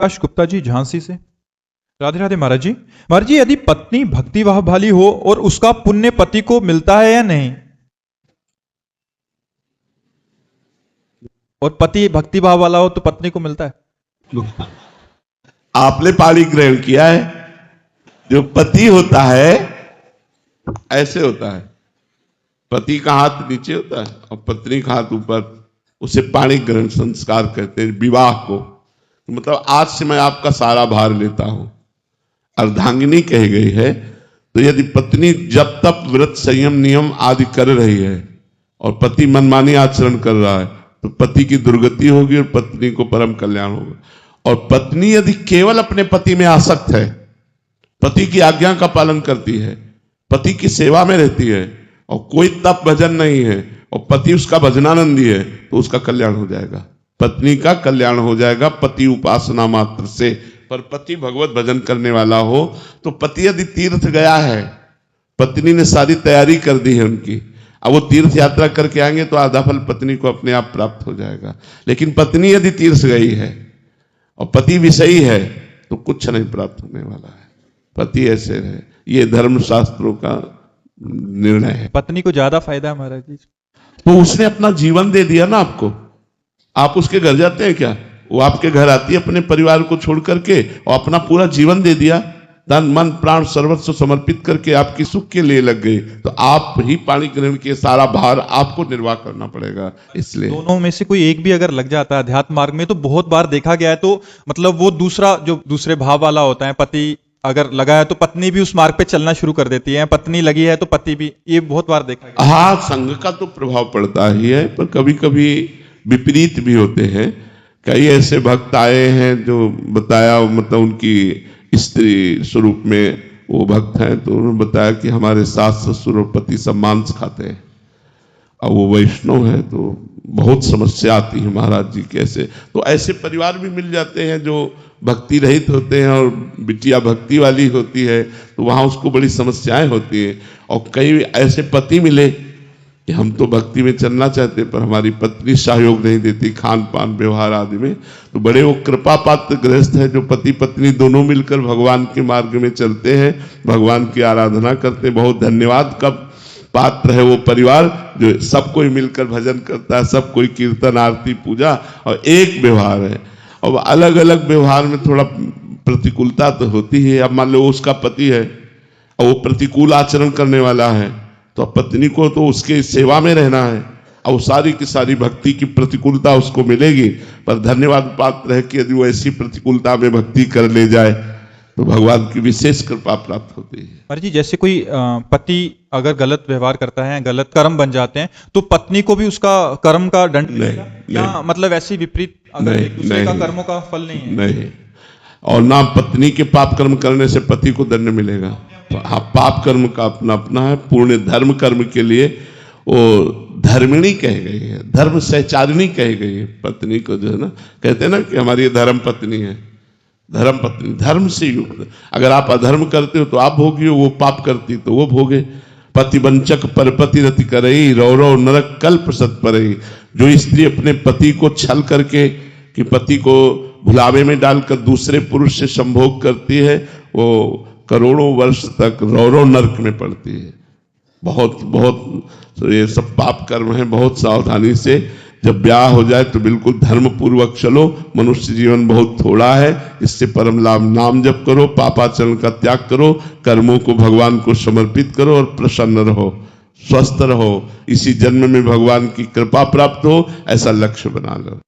प्रकाश गुप्ता जी झांसी से। राधे राधे महाराज जी। महाराज जी, यदि पत्नी भक्तिभाव वाली हो और उसका पुण्य पति को मिलता है या नहीं, और पति भक्तिभाव वाला हो तो पत्नी को मिलता है? आपने पाणी ग्रहण किया है। जो पति होता है ऐसे होता है, पति का हाथ नीचे होता है और पत्नी का हाथ ऊपर, उसे पाणी ग्रहण संस्कार कहते हैं विवाह को। मतलब आज से मैं आपका सारा भार लेता हूं, अर्धांगिनी कही गई है। तो यदि पत्नी जब तक व्रत संयम नियम आदि कर रही है और पति मनमानी आचरण कर रहा है तो पति की दुर्गति होगी और पत्नी को परम कल्याण होगा। और पत्नी यदि केवल अपने पति में आसक्त है, पति की आज्ञा का पालन करती है, पति की सेवा में रहती है और कोई तप भजन नहीं है और पति उसका भजनानंदी है, तो उसका कल्याण हो जाएगा, पत्नी का कल्याण हो जाएगा पति उपासना मात्र से। पर पति भगवत भजन करने वाला हो तो पति यदि तीर्थ गया है, पत्नी ने सारी तैयारी कर दी है उनकी, अब वो तीर्थ यात्रा करके आएंगे तो आधा फल पत्नी को अपने आप प्राप्त हो जाएगा। लेकिन पत्नी यदि तीर्थ गई है और पति विषयी है तो कुछ नहीं प्राप्त होने वाला है। पति ऐसे है, ये धर्म शास्त्रों का निर्णय है। पत्नी को ज्यादा फायदा है महाराज जी। तो उसने अपना जीवन दे दिया ना आपको। आप उसके घर जाते हैं क्या? वो आपके घर आती है अपने परिवार को छोड़ करके और अपना पूरा जीवन दे दिया, तन मन प्राण सर्वस्व समर्पित करके आपकी सुख के लिए लग गई, तो आप ही पाणी ग्रहण के सारा भार आपको निर्वाह करना पड़ेगा। इसलिए दोनों में से कोई एक भी अगर लग जाता है अध्यात्म मार्ग में, तो बहुत बार देखा गया है, तो मतलब वो दूसरा जो दूसरे भाव वाला होता है, पति अगर लगा है तो पत्नी भी उस मार्ग पे चलना शुरू कर देती है, पत्नी लगी है तो पति भी, ये बहुत बार देखा गया। हाँ, संघ का तो प्रभाव पड़ता ही है, पर कभी कभी विपरीत भी होते हैं। कई ऐसे भक्त आए हैं जो बताया, मतलब उनकी स्त्री स्वरूप में वो भक्त हैं, तो उन्होंने बताया कि हमारे सास ससुर और पति सब मांस खाते हैं, अब वो वैष्णव है तो बहुत समस्या आती है महाराज जी कैसे। तो ऐसे परिवार भी मिल जाते हैं जो भक्ति रहित होते हैं और बिटिया भक्ति वाली होती है, तो वहां उसको बड़ी समस्याएं होती है। और कई ऐसे पति मिले कि हम तो भक्ति में चलना चाहते पर हमारी पत्नी सहयोग नहीं देती खान पान व्यवहार आदि में, तो बड़े वो कृपा पात्र गृहस्थ है जो पति पत्नी दोनों मिलकर भगवान के मार्ग में चलते हैं, भगवान की आराधना करते हैं। बहुत धन्यवाद का पात्र है वो परिवार जो सब कोई मिलकर भजन करता है, सब कोई कीर्तन आरती पूजा और एक व्यवहार है। और अलग अलग व्यवहार में थोड़ा प्रतिकूलता तो होती है। अब मान लो उसका पति है और वो प्रतिकूल आचरण करने वाला है, तो पत्नी को तो उसके सेवा में रहना है और सारी की सारी भक्ति की प्रतिकूलता उसको मिलेगी। पर धन्यवाद पात्र है कि यदि वो ऐसी प्रतिकूलता में भक्ति कर ले जाए तो भगवान की विशेष कृपा प्राप्त होती है। महाराज जी, जैसे कोई पति अगर गलत व्यवहार करता है, गलत कर्म बन जाते हैं, तो पत्नी को भी उसका कर्म का दंड मिलेगा या मतलब ऐसी विपरीत अगर एक दूसरे का कर्मों का फल नहीं है? नहीं, और ना पत्नी के पाप कर्म करने से पति को दंड मिलेगा। हाँ, पाप कर्म का अपना अपना है। पूर्ण धर्म कर्म के लिए वो धर्मिणी कह गई है, धर्म सहचारिणी कह गई है पत्नी को, जो है ना, कहते हैं ना कि हमारी धर्म पत्नी है, धर्म पत्नी, धर्म से युक्त। अगर आप अधर्म करते हो तो आप भोगी हो, वो पाप करती तो वो भोगे। पतिवंचक परपति रति करई, रौरव नरक कल्प सत परई। जो स्त्री अपने पति को छल करके कि पति को भुलावे में डालकर दूसरे पुरुष से संभोग करती है, वो करोड़ों वर्ष तक रौरव नरक में पड़ती है। बहुत बहुत ये सब पाप कर्म है, बहुत सावधानी से। जब ब्याह हो जाए तो बिल्कुल धर्म पूर्वक चलो। मनुष्य जीवन बहुत थोड़ा है, इससे परम लाभ नाम जप करो, पापाचरण का त्याग करो, कर्मों को भगवान को समर्पित करो और प्रसन्न रहो, स्वस्थ रहो। इसी जन्म में भगवान की कृपा प्राप्त हो, ऐसा लक्ष्य बना लो।